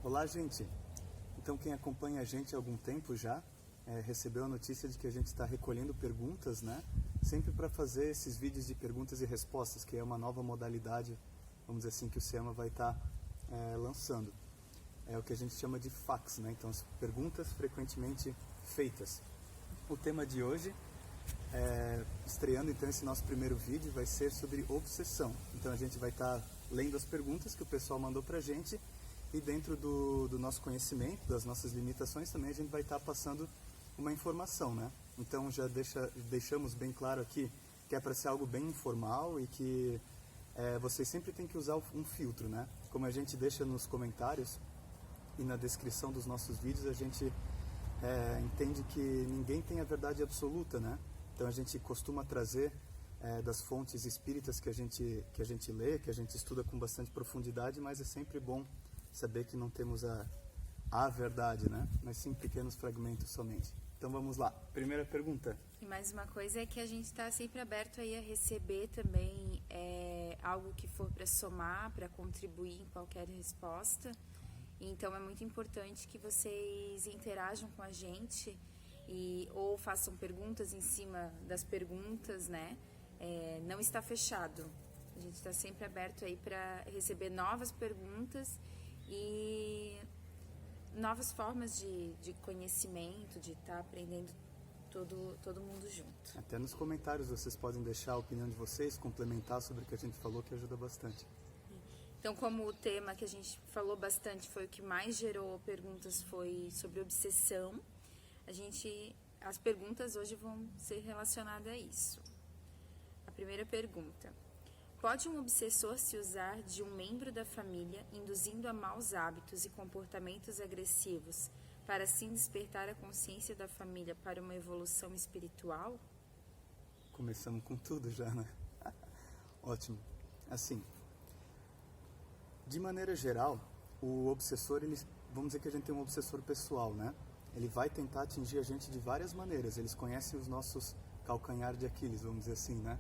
Olá, gente! Então, quem acompanha a gente há algum tempo já recebeu a notícia de que a gente está recolhendo perguntas, né? Sempre para fazer esses vídeos de perguntas e respostas, que é uma nova modalidade, vamos dizer assim, que o SEAMA vai estar lançando. É o que a gente chama de fax, né? Então, as perguntas frequentemente feitas. O tema de hoje, estreando então esse nosso primeiro vídeo, vai ser sobre obsessão. Então, a gente vai estar lendo as perguntas que o pessoal mandou para a gente e dentro do nosso conhecimento, das nossas limitações, também a gente vai estar passando uma informação, né? Então, já deixamos bem claro aqui que é para ser algo bem informal e que vocês sempre têm que usar um filtro, né? Como a gente deixa nos comentários e na descrição dos nossos vídeos, a gente entende que ninguém tem a verdade absoluta, né? Então a gente costuma trazer das fontes espíritas que a gente lê, que a gente estuda com bastante profundidade, mas é sempre bom saber que não temos a verdade, né? Mas sim pequenos fragmentos somente. Então vamos lá. Primeira pergunta. E mais uma coisa é que a gente está sempre aberto aí a receber também algo que for para somar, para contribuir em qualquer resposta. Então é muito importante que vocês interajam com a gente ou façam perguntas em cima das perguntas, né? Não está fechado. A gente está sempre aberto aí para receber novas perguntas e novas formas de conhecimento, de estar aprendendo todo mundo junto. Até nos comentários vocês podem deixar a opinião de vocês, complementar sobre o que a gente falou, que ajuda bastante. Então, como o tema que a gente falou bastante foi o que mais gerou perguntas, foi sobre obsessão, as perguntas hoje vão ser relacionadas a isso. A primeira pergunta: pode um obsessor se usar de um membro da família, induzindo a maus hábitos e comportamentos agressivos, para assim despertar a consciência da família para uma evolução espiritual? Começamos com tudo já, né? Ótimo. Assim, de maneira geral, o obsessor, vamos dizer que a gente tem um obsessor pessoal, né? Ele vai tentar atingir a gente de várias maneiras. Eles conhecem os nossos calcanhar de Aquiles, vamos dizer assim, né?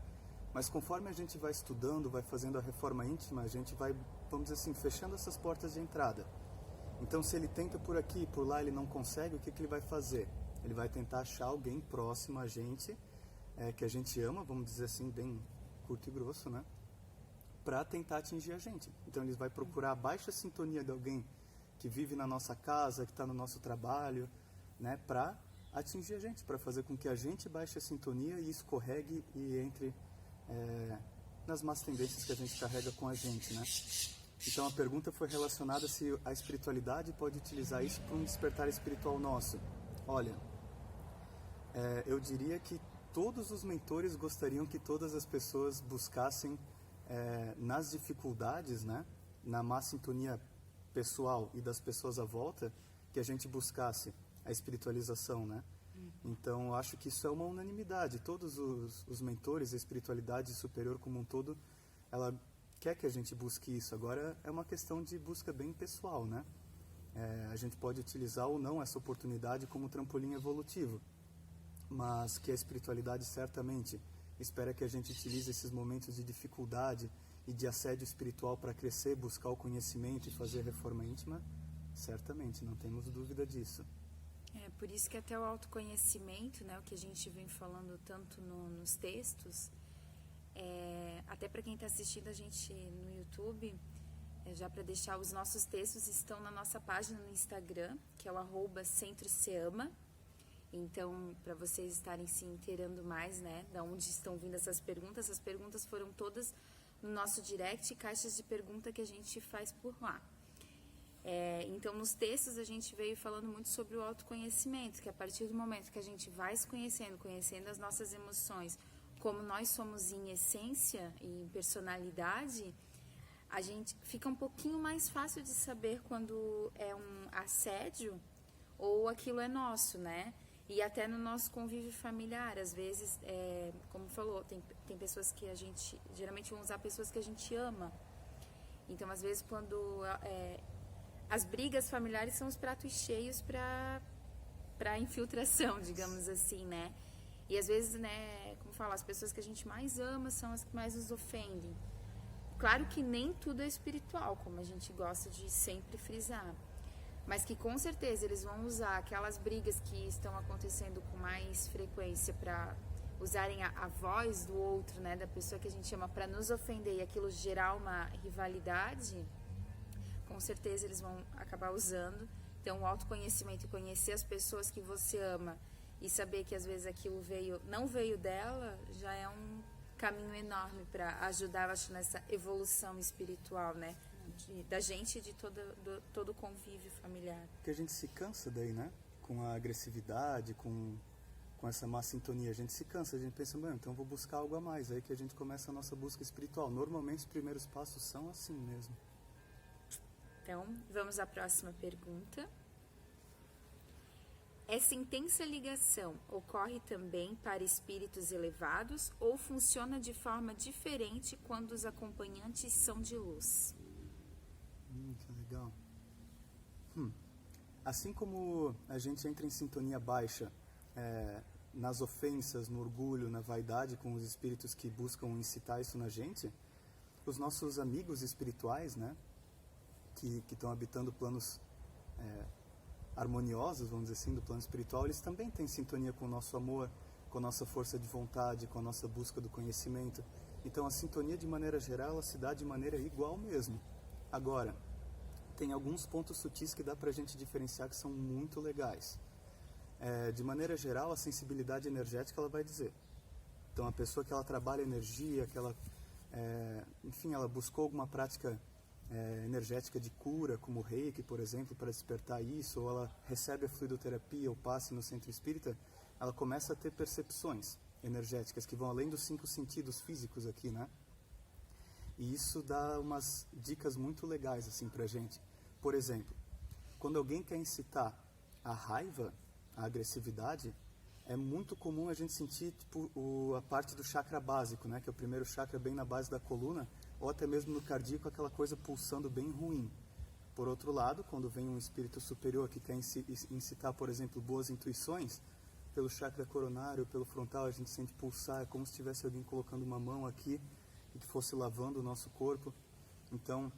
Mas conforme a gente vai estudando, vai fazendo a reforma íntima, a gente vai, vamos dizer assim, fechando essas portas de entrada. Então, se ele tenta por aqui e por lá, ele não consegue, o que ele vai fazer? Ele vai tentar achar alguém próximo a gente, que a gente ama, vamos dizer assim, bem curto e grosso, né? Para tentar atingir a gente. Então ele vai procurar a baixa sintonia de alguém que vive na nossa casa, que está no nosso trabalho, né, para atingir a gente, para fazer com que a gente baixe a sintonia e escorregue e entre nas más tendências que a gente carrega com a gente, né? Então a pergunta foi relacionada se a espiritualidade pode utilizar isso para um despertar espiritual nosso. Olha, eu diria que todos os mentores gostariam que todas as pessoas buscassem nas dificuldades, né, na má sintonia pessoal e das pessoas à volta, que a gente buscasse a espiritualização, né? Então, eu acho que isso é uma unanimidade. Todos os mentores, a espiritualidade superior como um todo, ela quer que a gente busque isso. Agora, é uma questão de busca bem pessoal, né? A gente pode utilizar ou não essa oportunidade como trampolim evolutivo, mas que a espiritualidade certamente espera que a gente utilize esses momentos de dificuldade e de assédio espiritual para crescer, buscar o conhecimento e fazer reforma íntima, certamente, não temos dúvida disso. Por isso que até o autoconhecimento, né, o que a gente vem falando tanto nos textos, até para quem está assistindo a gente no YouTube, já para deixar, os nossos textos estão na nossa página no Instagram, que é o @CentroSeama. Então, para vocês estarem se inteirando mais, né, da onde estão vindo essas perguntas foram todas no nosso direct e caixas de pergunta que a gente faz por lá. Então, nos textos a gente veio falando muito sobre o autoconhecimento, que a partir do momento que a gente vai se conhecendo as nossas emoções, como nós somos em essência e em personalidade, a gente fica um pouquinho mais fácil de saber quando é um assédio ou aquilo é nosso, né? E até no nosso convívio familiar, às vezes, como falou, tem pessoas que a gente, geralmente vão usar pessoas que a gente ama. Então, às vezes, quando as brigas familiares são os pratos cheios para infiltração, digamos assim, né? E às vezes, né, como falo, as pessoas que a gente mais ama são as que mais nos ofendem. Claro que nem tudo é espiritual, como a gente gosta de sempre frisar. mas que com certeza eles vão usar aquelas brigas que estão acontecendo com mais frequência para usarem a voz do outro, né, da pessoa que a gente chama, para nos ofender e aquilo gerar uma rivalidade, com certeza eles vão acabar usando. Então, o autoconhecimento e conhecer as pessoas que você ama e saber que às vezes aquilo não veio dela, já é um caminho enorme para ajudar, acho, nessa evolução espiritual, né? Da gente e de todo o convívio familiar. Porque a gente se cansa daí, né? Com a agressividade, com essa má sintonia. A gente se cansa, a gente pensa, então vou buscar algo a mais. Aí que a gente começa a nossa busca espiritual. Normalmente os primeiros passos são assim mesmo. Então, vamos à próxima pergunta. Essa intensa ligação ocorre também para espíritos elevados ou funciona de forma diferente quando os acompanhantes são de luz? Que legal. Assim como a gente entra em sintonia baixa nas ofensas, no orgulho, na vaidade com os espíritos que buscam incitar isso na gente, os nossos amigos espirituais, né, que estão habitando planos harmoniosos, vamos dizer assim, do plano espiritual, eles também têm sintonia com o nosso amor, com a nossa força de vontade, com a nossa busca do conhecimento. Então a sintonia, de maneira geral, ela se dá de maneira igual mesmo. Agora, tem alguns pontos sutis que dá pra gente diferenciar que são muito legais. De maneira geral, a sensibilidade energética, ela vai dizer. Então a pessoa que ela trabalha energia, que ela, enfim, ela buscou alguma prática energética de cura, como o Reiki, por exemplo, para despertar isso, ou ela recebe a fluidoterapia ou passe no centro espírita, ela começa a ter percepções energéticas que vão além dos 5 sentidos físicos aqui, né? E isso dá umas dicas muito legais assim pra gente. Por exemplo, quando alguém quer incitar a raiva, a agressividade, é muito comum a gente sentir tipo, a parte do chakra básico, né, que é o primeiro chakra bem na base da coluna, ou até mesmo no cardíaco, aquela coisa pulsando bem ruim. Por outro lado, quando vem um espírito superior que quer incitar, por exemplo, boas intuições, pelo chakra coronário, pelo frontal, a gente sente pulsar, é como se tivesse alguém colocando uma mão aqui e que fosse lavando o nosso corpo. Então,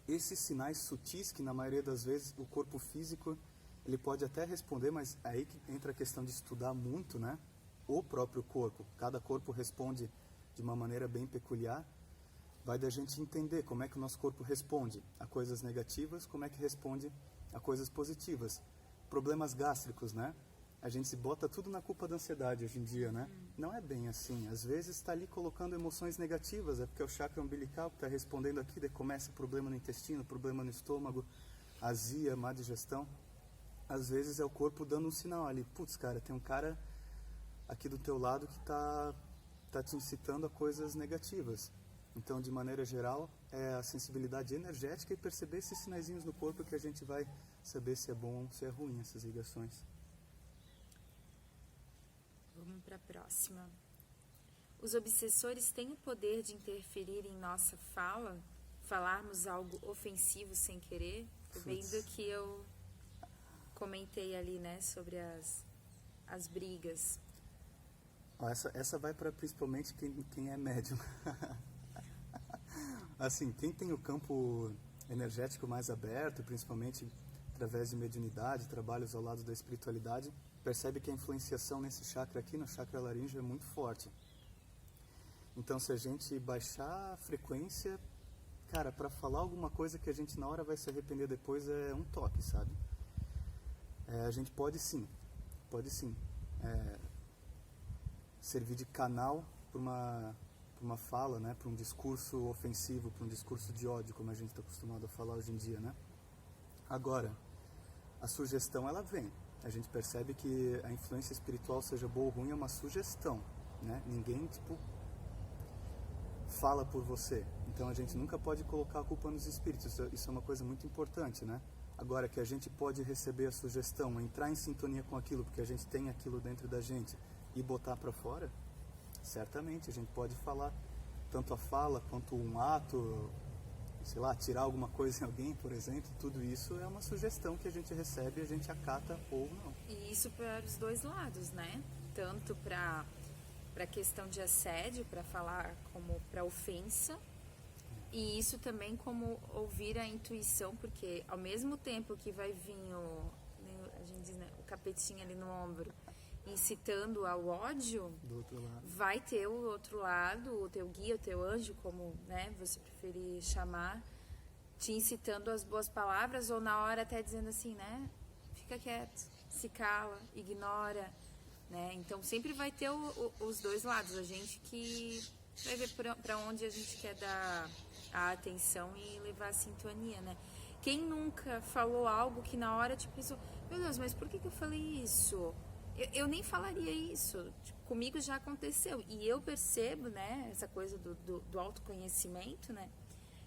esses sinais sutis, que na maioria das vezes o corpo físico, ele pode até responder, mas é aí que entra a questão de estudar muito, né? O próprio corpo. Cada corpo responde de uma maneira bem peculiar. Vai da gente entender como é que o nosso corpo responde a coisas negativas, como é que responde a coisas positivas. Problemas gástricos, né? A gente se bota tudo na culpa da ansiedade hoje em dia, né? Não é bem assim. Às vezes está ali colocando emoções negativas, é porque é o chakra umbilical que está respondendo aqui, daí começa problema no intestino, problema no estômago, azia, má digestão. Às vezes é o corpo dando um sinal ali. Putz, cara, tem um cara aqui do teu lado que tá te incitando a coisas negativas. Então, de maneira geral, é a sensibilidade energética e perceber esses sinaizinhos no corpo que a gente vai saber se é bom ou se é ruim essas ligações. Vamos para a próxima. Os obsessores têm o poder de interferir em nossa fala? Falarmos algo ofensivo sem querer? Bem do que eu comentei ali, né, sobre as brigas. Essa vai para principalmente quem é médium. Assim, quem tem o campo energético mais aberto, principalmente através de mediunidade, trabalhos ao lado da espiritualidade, percebe que a influenciação nesse chakra aqui, no chakra laríngeo, é muito forte. Então, se a gente baixar a frequência, cara, para falar alguma coisa que a gente na hora vai se arrepender depois, é um toque, sabe? A gente pode sim, servir de canal para uma fala, né, para um discurso ofensivo, para um discurso de ódio, como a gente está acostumado a falar hoje em dia, né? Agora, a sugestão, ela vem. A gente percebe que a influência espiritual, seja boa ou ruim, é uma sugestão, né? Ninguém, fala por você. Então, a gente nunca pode colocar a culpa nos espíritos. Isso é uma coisa muito importante, né? Agora, que a gente pode receber a sugestão, entrar em sintonia com aquilo, porque a gente tem aquilo dentro da gente, e botar para fora, certamente a gente pode falar tanto a fala quanto um ato, sei lá, tirar alguma coisa em alguém, por exemplo. Tudo isso é uma sugestão que a gente recebe e a gente acata ou não. E isso para os dois lados, né? Tanto para a questão de assédio, para falar, como para ofensa, E isso também como ouvir a intuição, porque ao mesmo tempo que vai vir a gente diz, né, o capetinho ali no ombro, incitando ao ódio, Do outro lado. vai ter o outro lado, o teu guia, o teu anjo, como, né, você preferir chamar, te incitando as boas palavras, ou na hora até dizendo assim, né, fica quieto, se cala, ignora, né? Então sempre vai ter os dois lados, a gente que vai ver para onde a gente quer dar a atenção e levar a sintonia, né? Quem nunca falou algo que na hora tipo pensou, meu Deus, mas por que eu falei isso? Eu nem falaria isso. Tipo, comigo já aconteceu. E eu percebo, né, essa coisa do autoconhecimento, né?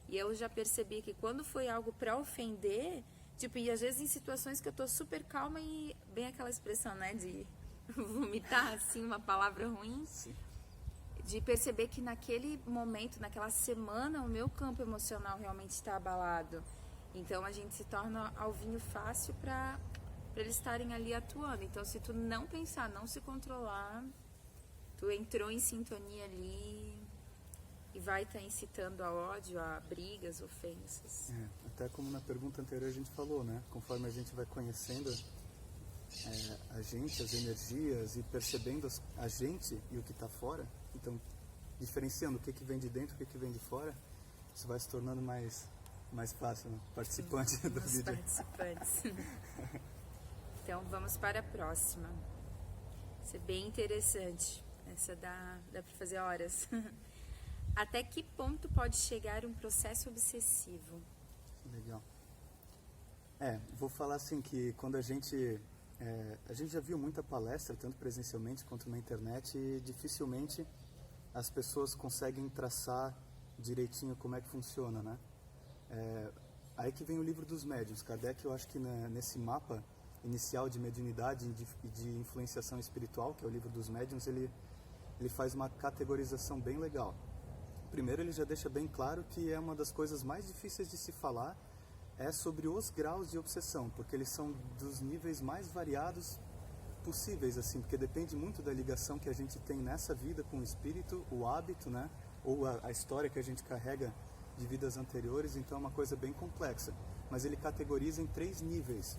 E eu já percebi que quando foi algo para ofender, tipo, e às vezes em situações que eu tô super calma e bem aquela expressão, né, de vomitar, assim, uma palavra ruim. Sim. De perceber que naquele momento, naquela semana, o meu campo emocional realmente está abalado. Então a gente se torna alvinho fácil para eles estarem ali atuando. Então se tu não pensar, não se controlar, tu entrou em sintonia ali e vai estar incitando a ódio, a brigas, ofensas. Até como na pergunta anterior a gente falou, né? Conforme a gente vai conhecendo a gente, as energias e percebendo a gente e o que está fora, então diferenciando o que vem de dentro e o que vem de fora, isso vai se tornando mais fácil, né? Participante do Os vídeo. participantes. Então vamos para a próxima. Isso é bem interessante. Essa dá para fazer horas. Até que ponto pode chegar um processo obsessivo? Legal. Vou falar assim que quando a gente já viu muita palestra, tanto presencialmente quanto na internet, e dificilmente as pessoas conseguem traçar direitinho como é que funciona, né? Aí que vem o livro dos médiuns. Kardec, eu acho que nesse mapa inicial de mediunidade e de influenciação espiritual, que é o livro dos médiuns, ele faz uma categorização bem legal. Primeiro, ele já deixa bem claro que é uma das coisas mais difíceis de se falar é sobre os graus de obsessão, porque eles são dos níveis mais variados possíveis, assim, porque depende muito da ligação que a gente tem nessa vida com o espírito, o hábito, né, ou a história que a gente carrega de vidas anteriores, então é uma coisa bem complexa. Mas ele categoriza em 3 níveis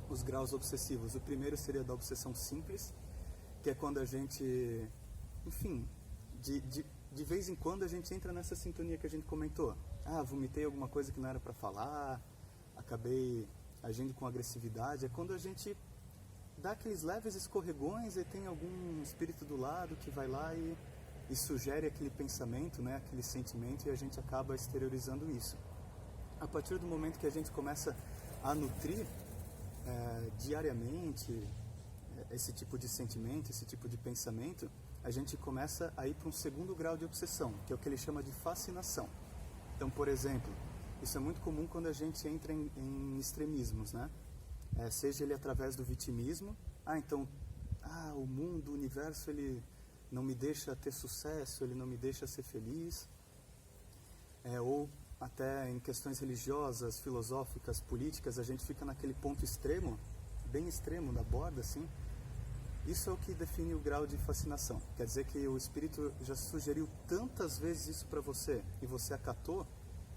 os graus obsessivos. O primeiro seria da obsessão simples, que é quando a gente, enfim, de vez em quando a gente entra nessa sintonia que a gente comentou. Vomitei alguma coisa que não era para falar, acabei agindo com agressividade. É quando a gente dá aqueles leves escorregões e tem algum espírito do lado que vai lá e sugere aquele pensamento, né, aquele sentimento, e a gente acaba exteriorizando isso. A partir do momento que a gente começa a nutrir diariamente esse tipo de sentimento, esse tipo de pensamento, a gente começa a ir para um segundo grau de obsessão, que é o que ele chama de fascinação. Então, por exemplo, isso é muito comum quando a gente entra em extremismos, né? Seja ele através do vitimismo, o mundo, o universo, ele não me deixa ter sucesso, ele não me deixa ser feliz, ou até em questões religiosas, filosóficas, políticas, a gente fica naquele ponto extremo, bem extremo da borda, assim. Isso é o que define o grau de fascinação. Quer dizer que o espírito já sugeriu tantas vezes isso para você e você acatou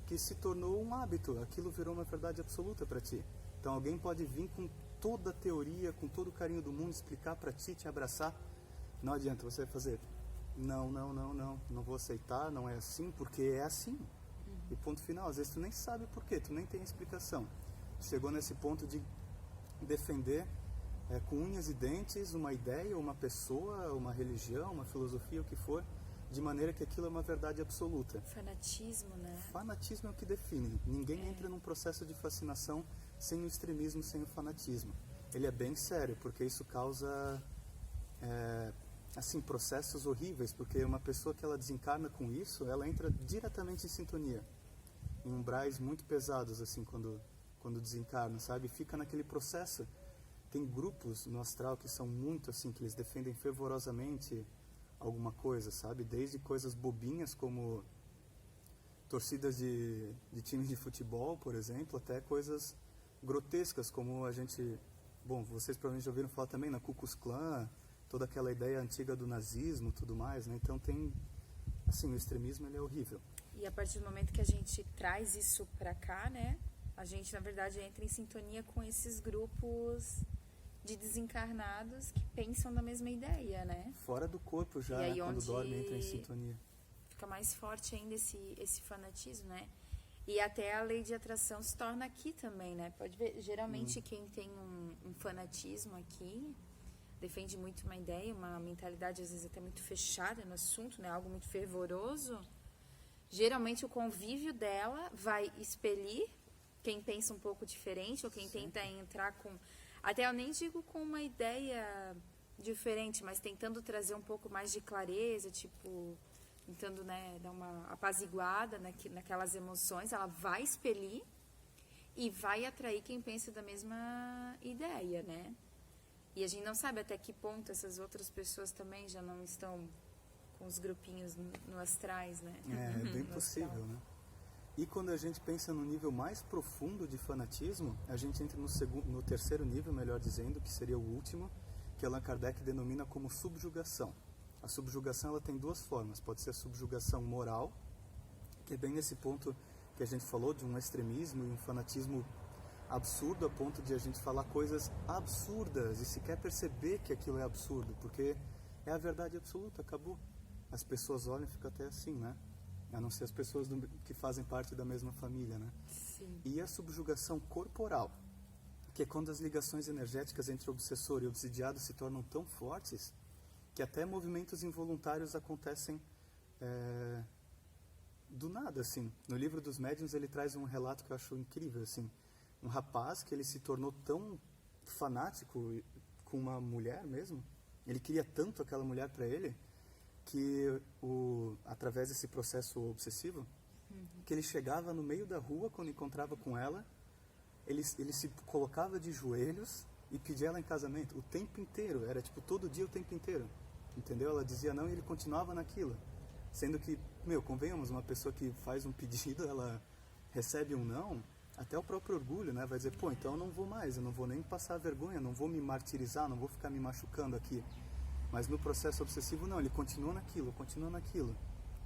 que se tornou um hábito, aquilo virou uma verdade absoluta para ti. Então alguém pode vir com toda a teoria, com todo o carinho do mundo, explicar para ti, te abraçar. Não adianta, você vai fazer, não vou aceitar, não é assim, porque é assim. E ponto final. Às vezes tu nem sabe por quê, tu nem tem explicação. Chegou nesse ponto de defender com unhas e dentes uma ideia, uma pessoa, uma religião, uma filosofia, o que for, de maneira que aquilo é uma verdade absoluta. Fanatismo, né? Fanatismo é o que define. Ninguém entra num processo de fascinação sem o extremismo, sem o fanatismo. Ele é bem sério, porque isso causa processos horríveis, porque uma pessoa que ela desencarna com isso, ela entra diretamente em sintonia, em umbrais muito pesados, assim, quando desencarna, sabe? Fica naquele processo. Tem grupos no astral que são muito assim, que eles defendem fervorosamente alguma coisa, sabe? Desde coisas bobinhas como torcidas de times de futebol, por exemplo, até coisas grotescas como a gente... Bom, vocês provavelmente já ouviram falar também na Ku Klux Klan, toda aquela ideia antiga do nazismo e tudo mais, né? Então tem... Assim, o extremismo ele é horrível. E a partir do momento que a gente traz isso pra cá, né? A gente, na verdade, entra em sintonia com esses grupos de desencarnados que pensam na mesma ideia, né? Fora do corpo já, E aí quando onde dorme, entra em sintonia. fica mais forte ainda esse fanatismo, né? E até a lei de atração se torna aqui também, né? Pode ver, geralmente quem tem um fanatismo aqui defende muito uma ideia, uma mentalidade às vezes até muito fechada no assunto, né? Algo muito fervoroso. Geralmente o convívio dela vai expelir quem pensa um pouco diferente ou quem tenta entrar com... Até eu nem digo com uma ideia diferente, mas tentando trazer um pouco mais de clareza, tipo, tentando, né, dar uma apaziguada naquelas emoções, ela vai expelir e vai atrair quem pensa da mesma ideia, né? E a gente não sabe até que ponto essas outras pessoas também já não estão com os grupinhos no astrais, né? É bem possível, né? E quando a gente pensa no nível mais profundo de fanatismo, a gente entra no terceiro nível, melhor dizendo, que seria o último, que Allan Kardec denomina como subjugação. A subjugação ela tem duas formas. Pode ser a subjugação moral, que é bem nesse ponto que a gente falou, de um extremismo e um fanatismo absurdo, a ponto de a gente falar coisas absurdas e sequer perceber que aquilo é absurdo, porque é a verdade absoluta, acabou. As pessoas olham e ficam até assim, né? A não ser as pessoas que fazem parte da mesma família, né? Sim. E a subjugação corporal, que é quando as ligações energéticas entre o obsessor e o obsidiado se tornam tão fortes que até movimentos involuntários acontecem do nada, assim. No livro dos médiuns ele traz um relato que eu acho incrível, assim. Um rapaz que ele se tornou tão fanático com uma mulher mesmo, ele queria tanto aquela mulher para ele, que através desse processo obsessivo, que ele chegava no meio da rua, quando encontrava com ela, ele se colocava de joelhos e pedia ela em casamento o tempo inteiro, era tipo todo dia o tempo inteiro, entendeu? Ela dizia não e ele continuava naquilo, sendo que, convenhamos, uma pessoa que faz um pedido, ela recebe um não, até o próprio orgulho, né, vai dizer, então eu não vou mais, eu não vou nem passar vergonha, não vou me martirizar, não vou ficar me machucando aqui. Mas no processo obsessivo, não, ele continua naquilo.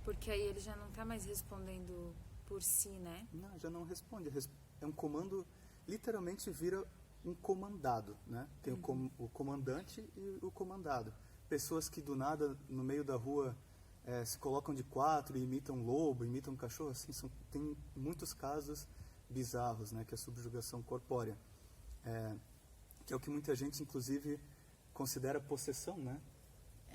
Porque aí ele já não está mais respondendo por si, né? Não, já não responde. É um comando, literalmente vira um comandado, né? Tem o comandante e o comandado. Pessoas que do nada, no meio da rua, se colocam de quatro e imitam um lobo, imitam um cachorro, assim, tem muitos casos bizarros, né? Que é a subjugação corpórea. Que é o que muita gente, inclusive, considera possessão, né?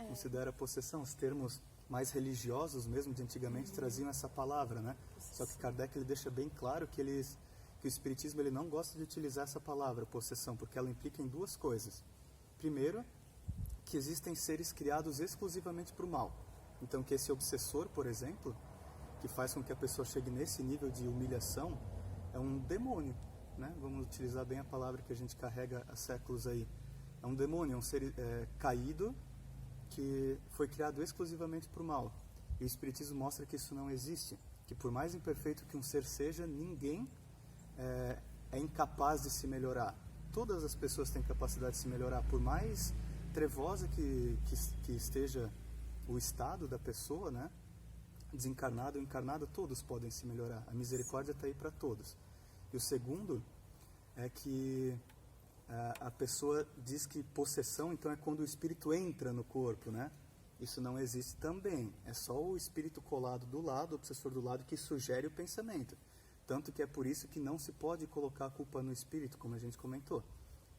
Considera possessão. Os termos mais religiosos mesmo de antigamente traziam essa palavra, né? Só que Kardec ele deixa bem claro que o espiritismo ele não gosta de utilizar essa palavra possessão, porque ela implica em duas coisas. Primeiro, que existem seres criados exclusivamente para o mal. Então que esse obsessor, por exemplo, que faz com que a pessoa chegue nesse nível de humilhação, é um demônio, né? Vamos utilizar bem a palavra que a gente carrega há séculos aí. É um demônio, é um ser caído, que foi criado exclusivamente para o mal. E o Espiritismo mostra que isso não existe, que por mais imperfeito que um ser seja, ninguém é incapaz de se melhorar. Todas as pessoas têm capacidade de se melhorar, por mais trevosa que esteja o estado da pessoa, né? Desencarnado ou encarnado, todos podem se melhorar. A misericórdia está aí para todos. E o segundo é que a pessoa diz que possessão, então, é quando o espírito entra no corpo, né? Isso não existe também. É só o espírito colado do lado, o obsessor do lado, que sugere o pensamento. Tanto que é por isso que não se pode colocar a culpa no espírito, como a gente comentou.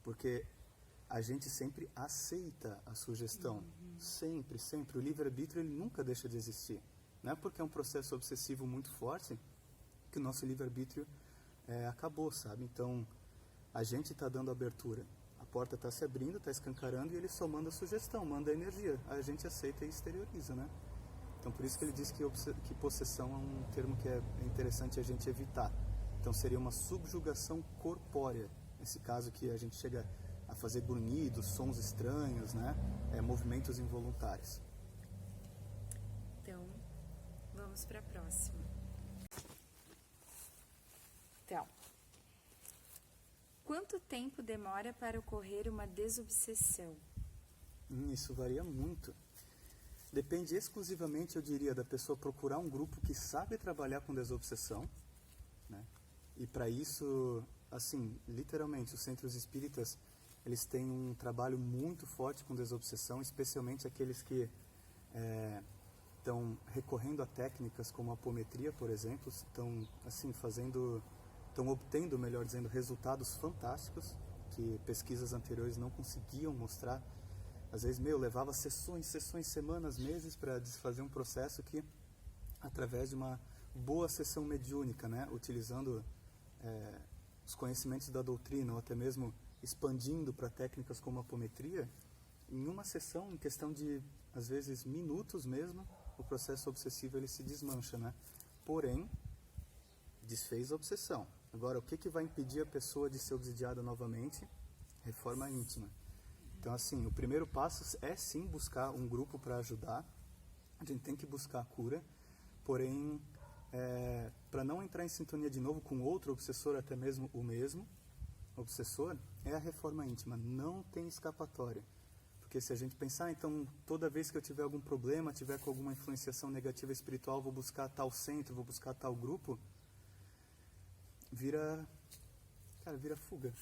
Porque a gente sempre aceita a sugestão. Sempre, sempre. O livre-arbítrio ele nunca deixa de existir. Não é porque é um processo obsessivo muito forte que o nosso livre-arbítrio acabou, sabe? Então, a gente está dando abertura. A porta está se abrindo, está escancarando e ele só manda sugestão, manda energia. A gente aceita e exterioriza, né? Então, por isso que ele diz que possessão é um termo que é interessante a gente evitar. Então, seria uma subjugação corpórea. Nesse caso que a gente chega a fazer grunhidos, sons estranhos, né? Movimentos involuntários. Então, vamos para a próxima. Então, quanto tempo demora para ocorrer uma desobsessão? Isso varia muito. Depende exclusivamente, eu diria, da pessoa procurar um grupo que sabe trabalhar com desobsessão, né? E para isso, assim, literalmente, os centros espíritas, eles têm um trabalho muito forte com desobsessão, especialmente aqueles que estão recorrendo a técnicas como a apometria, por exemplo, estão assim estão obtendo, melhor dizendo, resultados fantásticos que pesquisas anteriores não conseguiam mostrar. Às vezes, levava sessões, semanas, meses para desfazer um processo que, através de uma boa sessão mediúnica, né, utilizando os conhecimentos da doutrina, ou até mesmo expandindo para técnicas como a apometria, em uma sessão, em questão de, às vezes, minutos mesmo, o processo obsessivo ele se desmancha, né? Porém, desfez a obsessão. Agora, o que vai impedir a pessoa de ser obsidiada novamente? Reforma íntima. Então, assim, o primeiro passo é sim buscar um grupo para ajudar. A gente tem que buscar a cura, porém, para não entrar em sintonia de novo com outro obsessor, até mesmo o mesmo obsessor, é a reforma íntima. Não tem escapatória. Porque se a gente pensar, então, toda vez que eu tiver algum problema, tiver com alguma influenciação negativa espiritual, vou buscar tal centro, vou buscar tal grupo, vira fuga.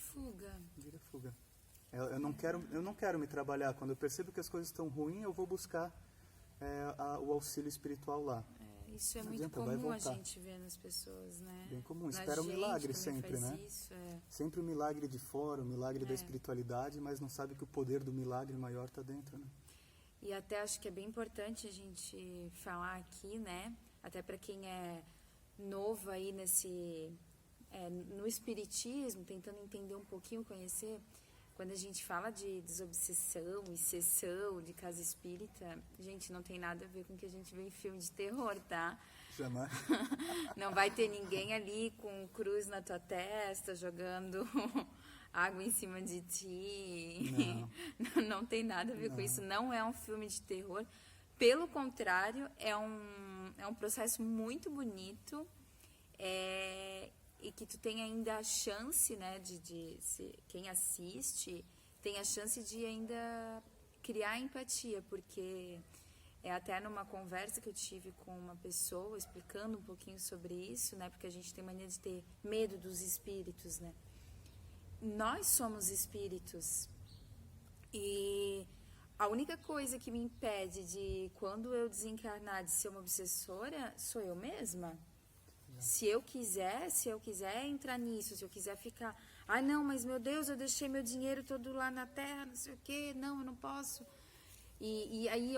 Vira fuga. Eu não quero me trabalhar. Quando eu percebo que as coisas estão ruins, eu vou buscar o auxílio espiritual lá. Isso é Não muito adianta, vai comum a voltar. gente ver nas pessoas, né? Bem comum. Na Espera o gente milagre também sempre, faz né? isso, Sempre o milagre de fora, o milagre da espiritualidade, mas não sabe que o poder do milagre maior está dentro, né? E até acho que é bem importante a gente falar aqui, né? Até para quem é novo aí no espiritismo, tentando entender um pouquinho, conhecer. Quando a gente fala de desobsessão e sessão de casa espírita, gente, não tem nada a ver com o que a gente vê em filme de terror, tá? Jamais. Não vai ter ninguém ali com cruz na tua testa, jogando água em cima de ti. Não tem nada a ver com isso. Não é um filme de terror. Pelo contrário, é um processo muito bonito. E que tu tem ainda a chance, né, quem assiste, tem a chance de ainda criar empatia, porque até numa conversa que eu tive com uma pessoa, explicando um pouquinho sobre isso, né, porque a gente tem mania de ter medo dos espíritos, né. Nós somos espíritos, e a única coisa que me impede de, quando eu desencarnar, de ser uma obsessora, sou eu mesma. Se eu quiser entrar nisso, se eu quiser ficar, não, mas meu Deus, eu deixei meu dinheiro todo lá na terra, não sei o quê, não, eu não posso. E aí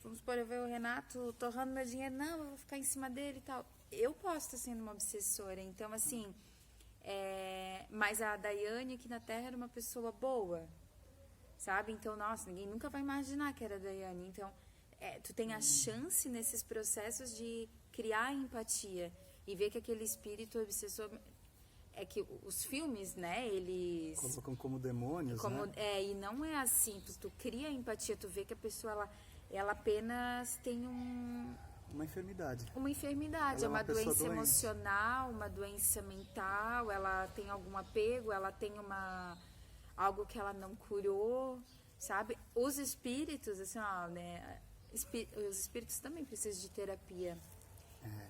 vamos supor, eu ver o Renato torrando meu dinheiro, não, eu vou ficar em cima dele e tal. Eu posso estar sendo uma obsessora, então assim, mas a Daiane aqui na terra era uma pessoa boa, sabe? Então, nossa, ninguém nunca vai imaginar que era a Daiane. Então, tu tem a chance nesses processos de criar empatia. E ver que aquele espírito obsessor... É que os filmes, né, eles... Colocam como demônios, né? E não é assim. Tu cria empatia, tu vê que a pessoa, ela apenas tem Uma enfermidade. Uma enfermidade, Ela é uma doença doente. emocional, uma doença mental, ela tem algum apego, ela tem algo que ela não curou, sabe? Os espíritos, assim, né, os espíritos também precisam de terapia.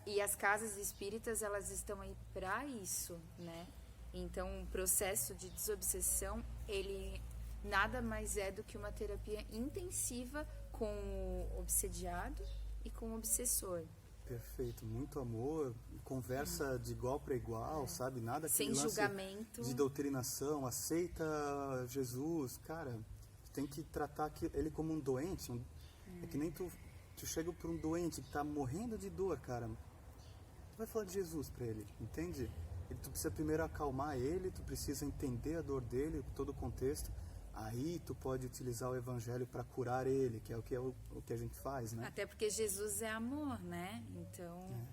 E as casas espíritas, elas estão aí para isso, né? Então, o processo de desobsessão, ele nada mais é do que uma terapia intensiva com o obsediado e com o obsessor. Perfeito, muito amor, conversa de igual para igual, sabe? Nada sem julgamento, de doutrinação, aceita Jesus, cara, tem que tratar ele como um doente. É que nem tu chega para um doente que está morrendo de dor, cara, tu vai falar de Jesus para ele, entende? Tu precisa primeiro acalmar ele, tu precisa entender a dor dele, todo o contexto. Aí tu pode utilizar o evangelho para curar ele, que é o que a gente faz, né? Até porque Jesus é amor, né? Então,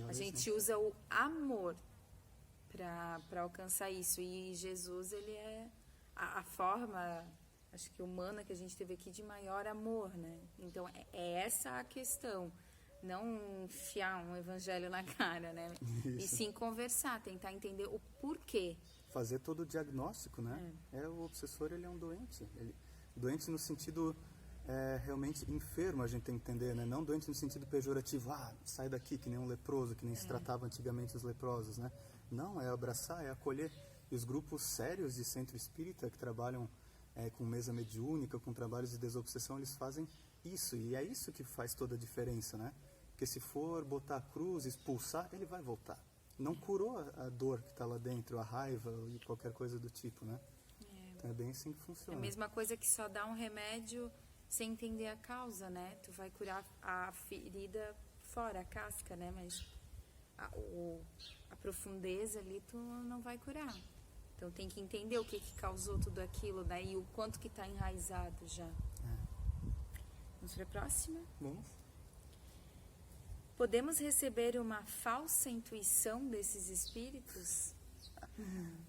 a gente usa o amor para alcançar isso. E Jesus, ele é a forma, acho que humana, que a gente teve aqui de maior amor, né? Então, é essa a questão. Não enfiar um evangelho na cara, né? Isso. E sim conversar, tentar entender o porquê. Fazer todo o diagnóstico, né? O obsessor, ele é um doente. Doente no sentido realmente enfermo, a gente tem que entender, né? Não doente no sentido pejorativo, sai daqui, que nem um leproso, que nem se tratava antigamente os leprosos, né? Não, é abraçar, é acolher. E os grupos sérios de centro espírita que trabalham com mesa mediúnica, com trabalhos de desobsessão, eles fazem isso, e é isso que faz toda a diferença, né? Porque se for botar a cruz, expulsar, ele vai voltar. Não curou a dor que está lá dentro, a raiva e qualquer coisa do tipo, né? Então é bem assim que É funciona. a mesma coisa que só dá um remédio sem entender a causa, né? Tu vai curar a ferida fora, a casca, né? Mas a profundeza ali tu não vai curar. Então tem que entender o que causou tudo aquilo, né? E o quanto que está enraizado já. Vamos para a próxima? Vamos? Podemos receber uma falsa intuição desses espíritos?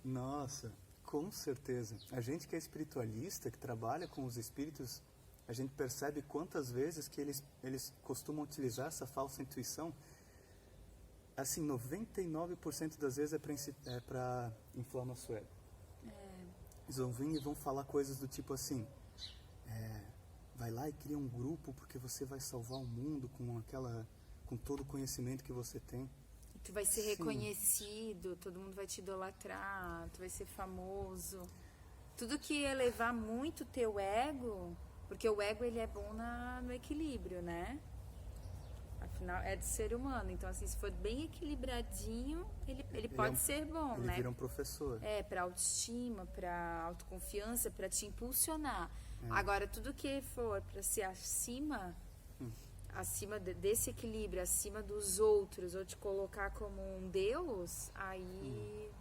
Nossa, com certeza. A gente que é espiritualista, que trabalha com os espíritos, a gente percebe quantas vezes que eles costumam utilizar essa falsa intuição. Assim, 99% das vezes é para inflar nosso ego. Eles vão vir e vão falar coisas do tipo assim, vai lá e cria um grupo porque você vai salvar o mundo com todo o conhecimento que você tem. Tu vai ser Sim. reconhecido, todo mundo vai te idolatrar, tu vai ser famoso. Tudo que elevar muito teu ego, porque o ego ele é bom no equilíbrio, né? Afinal, é do ser humano. Então, assim, se for bem equilibradinho, ele pode ser bom, ele né? vira um professor. Pra autoestima, pra autoconfiança, pra te impulsionar. Agora, tudo que for pra ser acima desse equilíbrio, acima dos outros, ou te colocar como um Deus, aí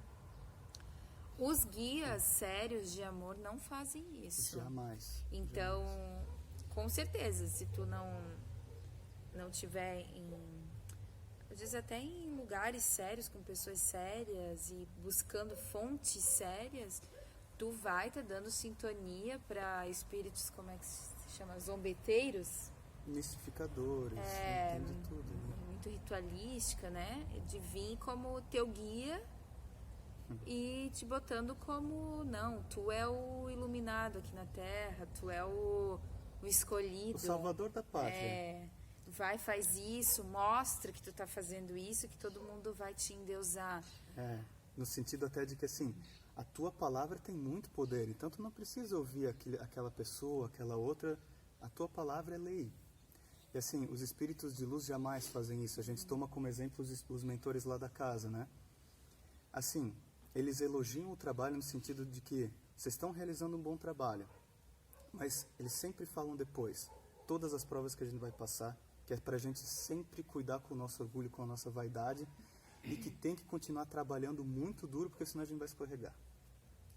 os guias sérios de amor não fazem isso. Jamais. Então, com certeza, se tu não tiver às vezes até em lugares sérios, com pessoas sérias e buscando fontes sérias, tu vai estar dando sintonia para espíritos, como é que se chama? Zombeteiros. Mistificadores, tem de tudo. Né? Muito ritualística, né? De vir como teu guia e te botando como, não, tu é o iluminado aqui na Terra, tu é o escolhido. O salvador da pátria. Vai, faz isso, mostra que tu tá fazendo isso, que todo mundo vai te endeusar. No sentido até de que, assim, a tua palavra tem muito poder, então tu não precisa ouvir aquela pessoa, aquela outra, a tua palavra é lei. E assim, os espíritos de luz jamais fazem isso. A gente toma como exemplo os mentores lá da casa, né? Assim, eles elogiam o trabalho no sentido de que vocês estão realizando um bom trabalho, mas eles sempre falam depois, todas as provas que a gente vai passar, que é pra gente sempre cuidar com o nosso orgulho, com a nossa vaidade, e que tem que continuar trabalhando muito duro, porque senão a gente vai escorregar.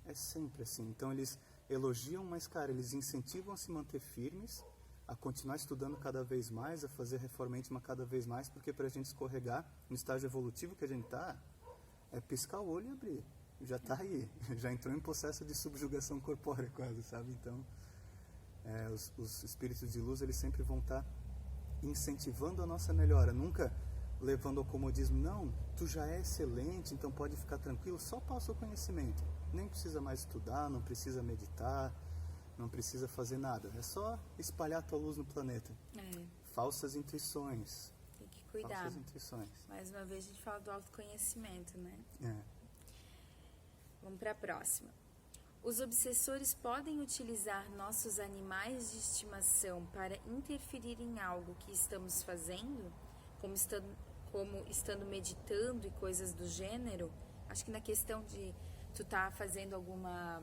É sempre assim. Então eles elogiam, mas, cara, eles incentivam a se manter firmes, a continuar estudando cada vez mais, a fazer reforma íntima cada vez mais, porque para a gente escorregar, no estágio evolutivo que a gente está, é piscar o olho e abrir. Já está aí, já entrou em processo de subjugação corpórea quase, sabe? Então, os espíritos de luz, eles sempre vão estar incentivando a nossa melhora, nunca levando ao comodismo, não, tu já é excelente, então pode ficar tranquilo, só passa o conhecimento. Nem precisa mais estudar, não precisa meditar, não precisa fazer nada. É só espalhar a tua luz no planeta. Falsas intuições. Tem que cuidar. Falsas intuições. Mais uma vez a gente fala do autoconhecimento, né? Vamos para a próxima. Os obsessores podem utilizar nossos animais de estimação para interferir em algo que estamos fazendo, como estando meditando e coisas do gênero? Acho que na questão de tu tá fazendo alguma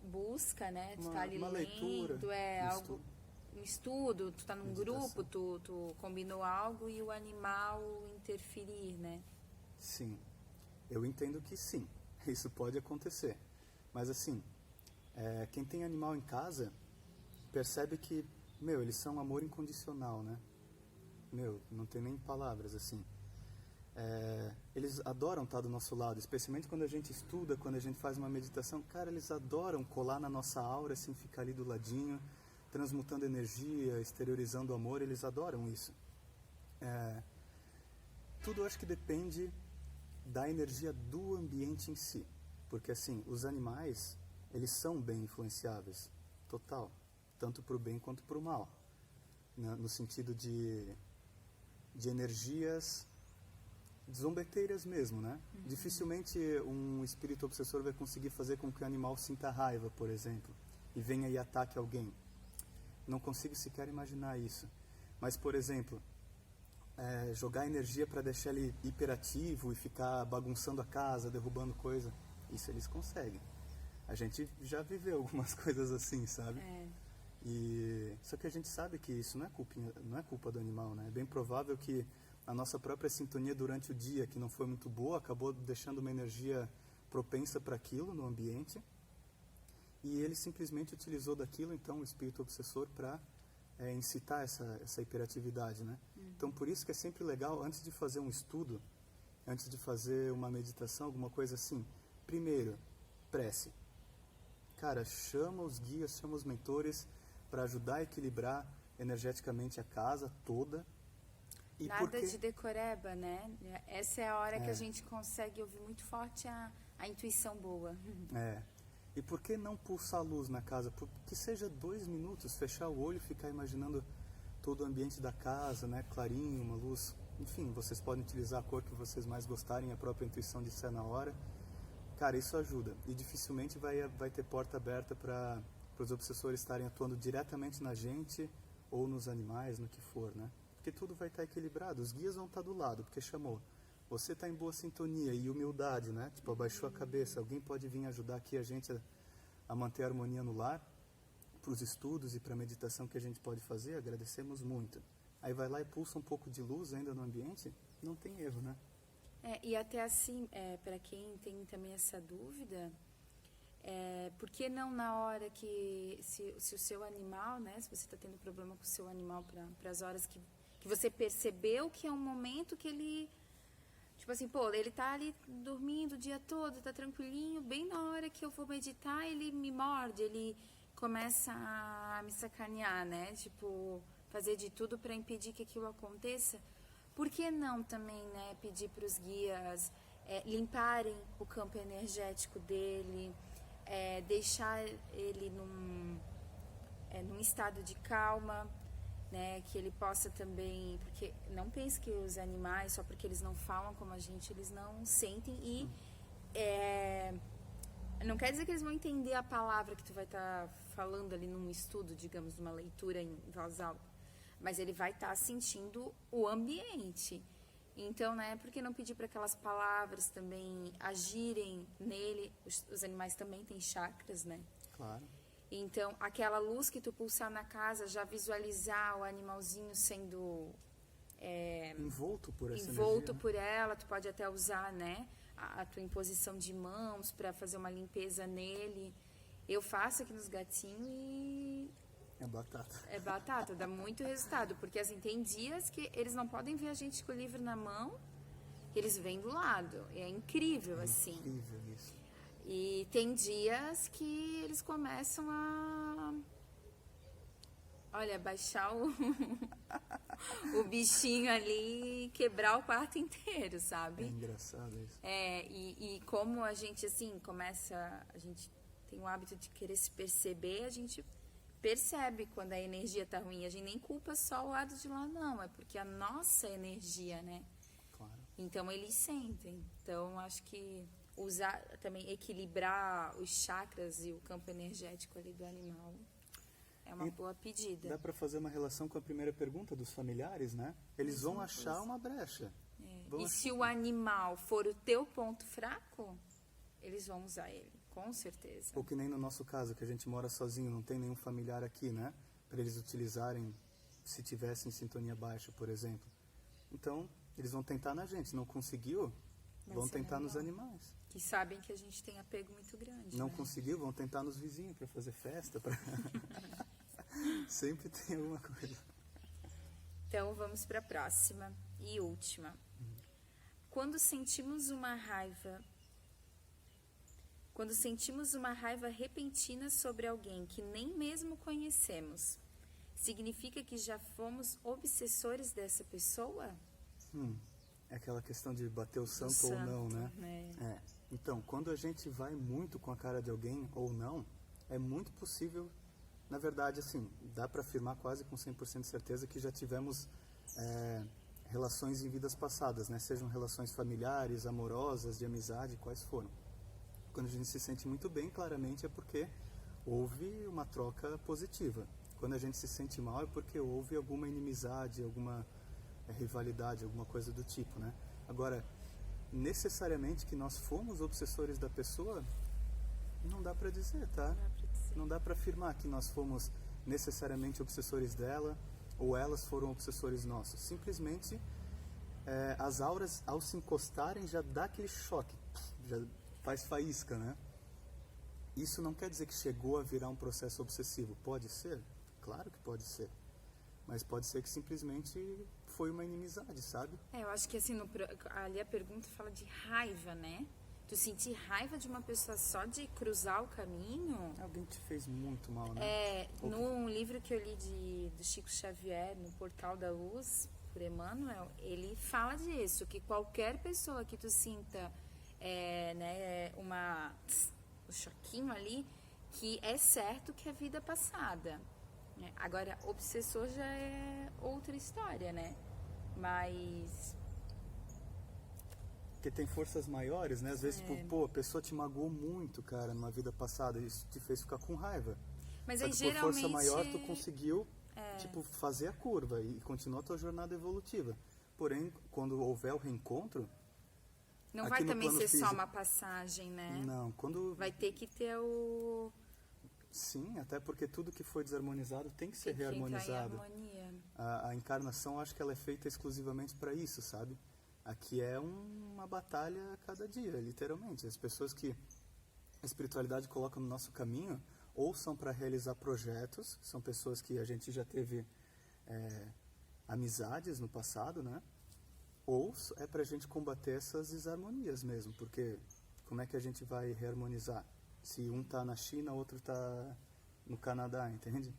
busca, né? Tu tá ali uma lendo, leitura, um estudo, tu tá num meditação. grupo, tu combinou algo e o animal interferir, né? Sim, eu entendo que sim, isso pode acontecer. Mas assim, quem tem animal em casa percebe que, eles são amor incondicional, né? Não tem nem palavras, assim. Eles adoram estar do nosso lado, especialmente quando a gente estuda, quando a gente faz uma meditação. Cara, eles adoram colar na nossa aura, assim, ficar ali do ladinho, transmutando energia, exteriorizando amor, eles adoram isso. Tudo eu acho que depende da energia do ambiente em si. Porque, assim, os animais, eles são bem influenciáveis, total. tanto para o bem quanto para o mal, né? No sentido de energias zombeteiras mesmo, né? Dificilmente um espírito obsessor vai conseguir fazer com que o animal sinta raiva, por exemplo, e venha e ataque alguém. Não consigo sequer imaginar isso. Mas, por exemplo, jogar energia para deixar ele hiperativo e ficar bagunçando a casa, derrubando coisa, isso eles conseguem. A gente já viveu algumas coisas assim, sabe? Só que a gente sabe que isso não é culpa do animal, né? É bem provável que a nossa própria sintonia durante o dia, que não foi muito boa, acabou deixando uma energia propensa para aquilo no ambiente, e ele simplesmente utilizou daquilo, então, o espírito obsessor para incitar essa hiperatividade, né? Então, por isso que é sempre legal, antes de fazer um estudo, antes de fazer uma meditação, alguma coisa assim, primeiro, prece. Cara, chama os guias, chama os mentores para ajudar a equilibrar energeticamente a casa toda. E Nada de decoreba, né? Essa é a hora que a gente consegue ouvir muito forte a intuição boa. E por que não pulsar luz na casa? Que seja 2 minutos, fechar o olho e ficar imaginando todo o ambiente da casa, né? Clarinho, uma luz. Enfim, vocês podem utilizar a cor que vocês mais gostarem, a própria intuição disser na hora. Cara, isso ajuda. E dificilmente vai ter porta aberta para os obsessores estarem atuando diretamente na gente ou nos animais, no que for, né? Porque tudo vai estar equilibrado. Os guias vão estar do lado, porque chamou. Você está em boa sintonia e humildade, né? Tipo, abaixou a cabeça. Alguém pode vir ajudar aqui a gente a manter a harmonia no lar, para os estudos e para a meditação que a gente pode fazer, agradecemos muito. Aí vai lá e pulsa um pouco de luz ainda no ambiente, não tem erro, né? E até assim, para quem tem também essa dúvida, por que não na hora que, se o seu animal, né, se você está tendo problema com o seu animal para as horas que você percebeu que é um momento que ele, tipo assim, pô, ele tá ali dormindo o dia todo, tá tranquilinho, bem na hora que eu vou meditar, ele me morde, ele começa a me sacanear, né, tipo, fazer de tudo para impedir que aquilo aconteça. Por que não também, né, pedir para os guias limparem o campo energético dele, deixar ele num estado de calma, né, que ele possa também, porque não pense que os animais, só porque eles não falam como a gente, eles não sentem e não quer dizer que eles vão entender a palavra que tu vai estar falando ali num estudo, digamos, numa leitura em voz alta, mas ele vai estar sentindo o ambiente. Então, né, por que não pedir para aquelas palavras também agirem nele? Os animais também têm chakras, né? Claro. Então, aquela luz que tu pulsar na casa, já visualizar o animalzinho sendo envolto por essa envolto energia, né? por ela, tu pode até usar, né, a tua imposição de mãos para fazer uma limpeza nele. Eu faço aqui nos gatinhos e É batata. é batata, dá muito resultado, porque assim, tem dias que eles não podem ver a gente com o livro na mão, eles vêm do lado, é incrível, assim. Incrível isso. E tem dias que eles começam a, olha, baixar o bichinho ali e quebrar o quarto inteiro, sabe? É engraçado isso. E como a gente, assim, a gente tem o hábito de querer se perceber, a gente percebe quando a energia tá ruim. A gente nem culpa só o lado de lá, não. É porque a nossa energia, né? Claro. Então, eles sentem. Então, acho que usar, também equilibrar os chakras e o campo energético ali do animal é uma boa pedida. Dá para fazer uma relação com a primeira pergunta dos familiares, né? Eles vão achar uma brecha. E se o animal for o teu ponto fraco, eles vão usar ele. Com certeza. Ou que nem no nosso caso, que a gente mora sozinho, não tem nenhum familiar aqui, né? Para eles utilizarem se tivessem sintonia baixa, por exemplo. Então, eles vão tentar na gente. Não conseguiu, vão tentar nos animais. Que sabem que a gente tem apego muito grande. Não né? conseguiu, vão tentar nos vizinhos para fazer festa. Sempre tem alguma coisa. Então, vamos para a próxima e última. Quando sentimos uma raiva repentina sobre alguém que nem mesmo conhecemos, significa que já fomos obsessores dessa pessoa? É aquela questão de bater o santo ou não, né? Então, quando a gente vai muito com a cara de alguém ou não, é muito possível Na verdade, assim, dá para afirmar quase com 100% de certeza que já tivemos relações em vidas passadas, né? Sejam relações familiares, amorosas, de amizade, quais foram. Quando a gente se sente muito bem, claramente é porque houve uma troca positiva. Quando a gente se sente mal é porque houve alguma inimizade, alguma rivalidade, alguma coisa do tipo, né? Agora, necessariamente que nós fomos obsessores da pessoa, não dá para dizer, tá? Não dá para afirmar que nós fomos necessariamente obsessores dela ou elas foram obsessores nossos. Simplesmente, as auras, ao se encostarem, já dá aquele choque, já faz faísca, né? Isso não quer dizer que chegou a virar um processo obsessivo. Pode ser? Claro que pode ser. Mas pode ser que simplesmente foi uma inimizade, sabe? Eu acho que assim, ali a pergunta fala de raiva, né? Tu sentir raiva de uma pessoa só de cruzar o caminho. Alguém te fez muito mal, né? Num livro que eu li do Chico Xavier, no Portal da Luz, por Emmanuel, ele fala disso, que qualquer pessoa que tu sinta um choquinho ali, que é certo que é vida passada. Né? Agora, obsessor já é outra história, né? Mas... Porque tem forças maiores, né? Às vezes, a pessoa te magoou muito, cara, numa vida passada, isso te fez ficar com raiva. Mas só aí, que geralmente... por força maior, tu conseguiu, fazer a curva e continuar a tua jornada evolutiva. Porém, quando houver o reencontro... Não vai também ser só uma passagem, né? Não, quando... Vai ter que ter o... Sim, até porque tudo que foi desarmonizado tem que ser reharmonizado. Entrar em harmonia. A encarnação, acho que ela é feita exclusivamente para isso, sabe? Aqui é uma batalha a cada dia, literalmente. As pessoas que a espiritualidade coloca no nosso caminho, ou são para realizar projetos, são pessoas que a gente já teve amizades no passado, né? Ou é para a gente combater essas desarmonias mesmo, porque como é que a gente vai reharmonizar? Se um tá na China, o outro tá no Canadá, entende?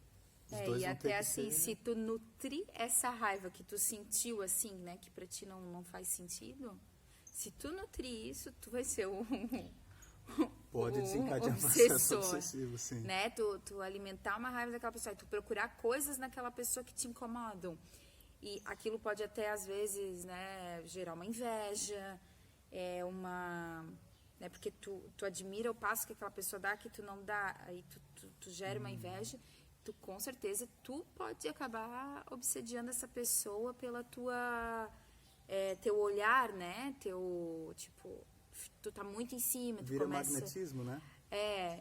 Os dois E vão ter até que assim, ser... se tu nutrir essa raiva que tu sentiu assim, né, que pra ti não faz sentido, se tu nutrir isso, tu vai ser Pode desencadear um obsessor, processo obsessivo, sim. né? Tu alimentar uma raiva daquela pessoa, e tu procurar coisas naquela pessoa que te incomodam. E aquilo pode até, às vezes, né, gerar uma inveja, né, porque tu admira o passo que aquela pessoa dá, que tu não dá, aí tu gera uma inveja, com certeza, tu pode acabar obsediando essa pessoa pela teu olhar, né, tu tá muito em cima, tu Vira começa... magnetismo, né?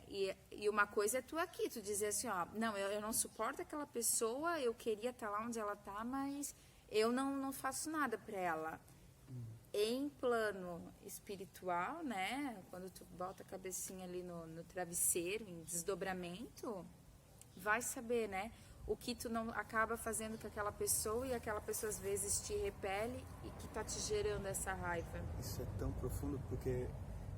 E uma coisa é tu aqui, tu dizer assim, ó, não, eu não suporto aquela pessoa, eu queria estar lá onde ela tá, mas eu não faço nada pra ela. Em plano espiritual, né, quando tu bota a cabecinha ali no travesseiro, em desdobramento, vai saber, né, o que tu não acaba fazendo com aquela pessoa e aquela pessoa às vezes te repele e que tá te gerando essa raiva. Isso é tão profundo porque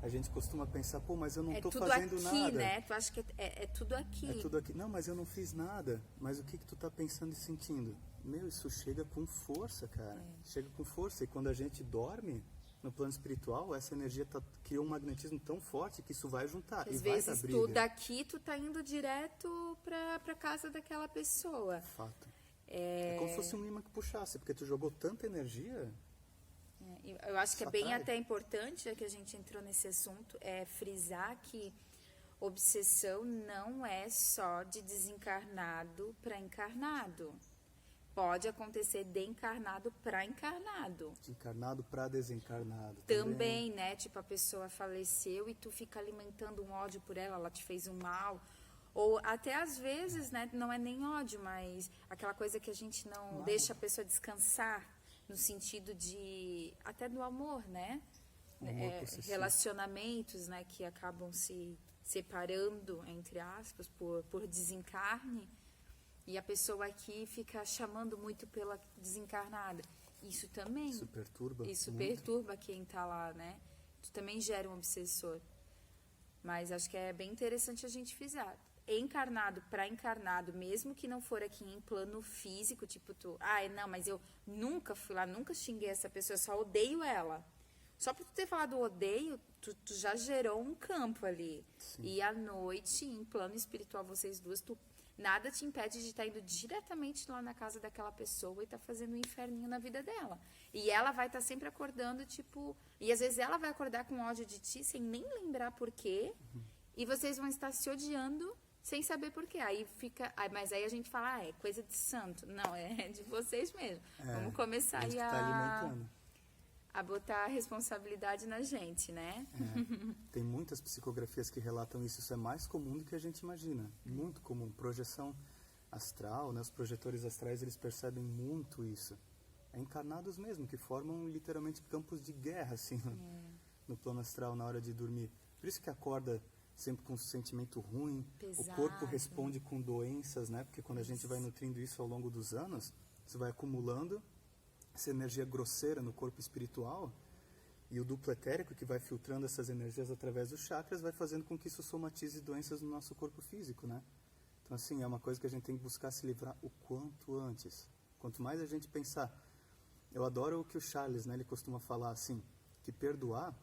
a gente costuma pensar, mas eu não tô tudo fazendo aqui, nada. né? Tu acha que é tudo aqui. É tudo aqui. Não, mas eu não fiz nada. Mas o que tu tá pensando e sentindo? Meu, isso chega com força, cara. Chega com força. E quando a gente dorme no plano espiritual, essa energia cria um magnetismo tão forte que isso vai juntar. Às e vai vezes dar briga. tu daqui, tu tá indo direto pra casa daquela pessoa. Fato. É como se fosse um imã que puxasse, porque tu jogou tanta energia. Eu acho que é bem atrai. até importante, já que a gente entrou nesse assunto, frisar que obsessão não é só de desencarnado para encarnado. Pode acontecer de encarnado para encarnado. De encarnado para desencarnado. Também, né? Tipo, a pessoa faleceu e tu fica alimentando um ódio por ela te fez um mal. Ou até às vezes, né? Não é nem ódio, mas aquela coisa que a gente não deixa a pessoa descansar. No sentido de... até do amor, né? Relacionamentos, né? Que acabam se separando, entre aspas, por desencarne. E a pessoa aqui fica chamando muito pela desencarnada. Isso também... Isso perturba quem tá lá, né? Isso também gera um obsessor. Mas acho que é bem interessante a gente frisar. Encarnado para encarnado, mesmo que não for aqui em plano físico, tipo não, mas eu nunca fui lá, nunca xinguei essa pessoa, eu só odeio ela. Só por tu ter falado odeio, tu já gerou um campo ali. Sim. E à noite, em plano espiritual, vocês duas, nada te impede de estar indo diretamente lá na casa daquela pessoa e tá fazendo um inferninho na vida dela. E ela vai estar sempre acordando, tipo... E às vezes ela vai acordar com ódio de ti sem nem lembrar por quê. E vocês vão estar se odiando sem saber por quê. Aí fica... Mas aí a gente fala, é coisa de santo. Não, é de vocês mesmo. Vamos começar aí a botar a responsabilidade na gente, né? Tem muitas psicografias que relatam isso. Isso é mais comum do que a gente imagina. Muito comum. Projeção astral, né? Os projetores astrais, eles percebem muito isso. É encarnados mesmo, que formam literalmente campos de guerra, assim, no plano astral, na hora de dormir. Por isso que acorda sempre com um sentimento ruim. Pesado. O corpo responde com doenças, né? Porque quando a gente vai nutrindo isso ao longo dos anos, você vai acumulando essa energia grosseira no corpo espiritual, e o duplo etérico, que vai filtrando essas energias através dos chakras, vai fazendo com que isso somatize doenças no nosso corpo físico, né? Então, assim, é uma coisa que a gente tem que buscar se livrar o quanto antes. Quanto mais a gente pensar... Eu adoro o que o Charles, né, ele costuma falar assim, que perdoar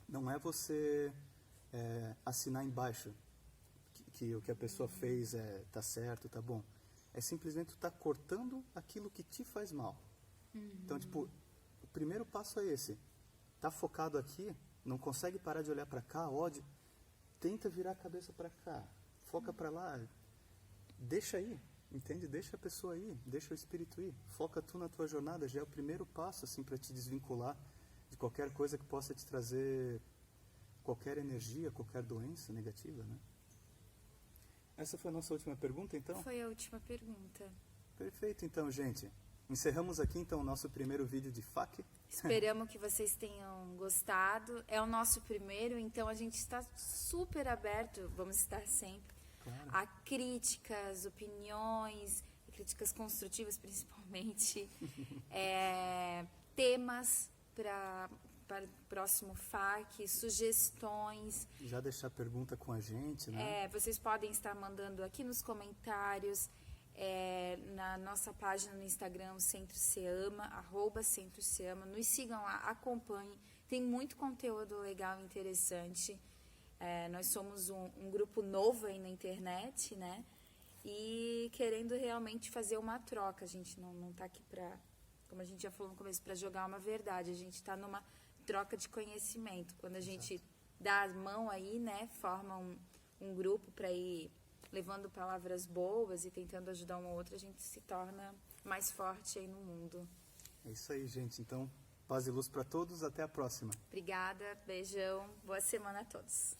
não é você assinar embaixo que o que a pessoa fez tá certo, tá bom. É simplesmente tá cortando aquilo que te faz mal. Então, tipo, o primeiro passo é esse. Tá focado aqui, não consegue parar de olhar para cá, ódio, tenta virar a cabeça para cá, foca para lá, deixa aí, entende? Deixa a pessoa ir, deixa o espírito ir. Foca tu na tua jornada, já é o primeiro passo, assim, para te desvincular de qualquer coisa que possa te trazer qualquer energia, qualquer doença negativa, né? Essa foi a nossa última pergunta, então? Foi a última pergunta. Perfeito, então, gente. Encerramos aqui, então, o nosso primeiro vídeo de FAQ. Esperamos que vocês tenham gostado. É o nosso primeiro, então a gente está super aberto, vamos estar sempre, a críticas, opiniões, críticas construtivas principalmente, temas para o próximo FAQ, sugestões. Já deixar pergunta com a gente, né? Vocês podem estar mandando aqui nos comentários, na nossa página no Instagram, Centro Se Ama, @Centro Se Ama. Nos sigam lá, acompanhem. Tem muito conteúdo legal e interessante. Nós somos um grupo novo aí na internet, né? E querendo realmente fazer uma troca. A gente não está aqui para, como a gente já falou no começo, para jogar uma verdade. A gente está numa troca de conhecimento. Quando a gente dá a mão aí, né? Forma um grupo para ir levando palavras boas e tentando ajudar um ao outro, a gente se torna mais forte aí no mundo. É isso aí, gente. Então, paz e luz para todos. Até a próxima. Obrigada, beijão, boa semana a todos.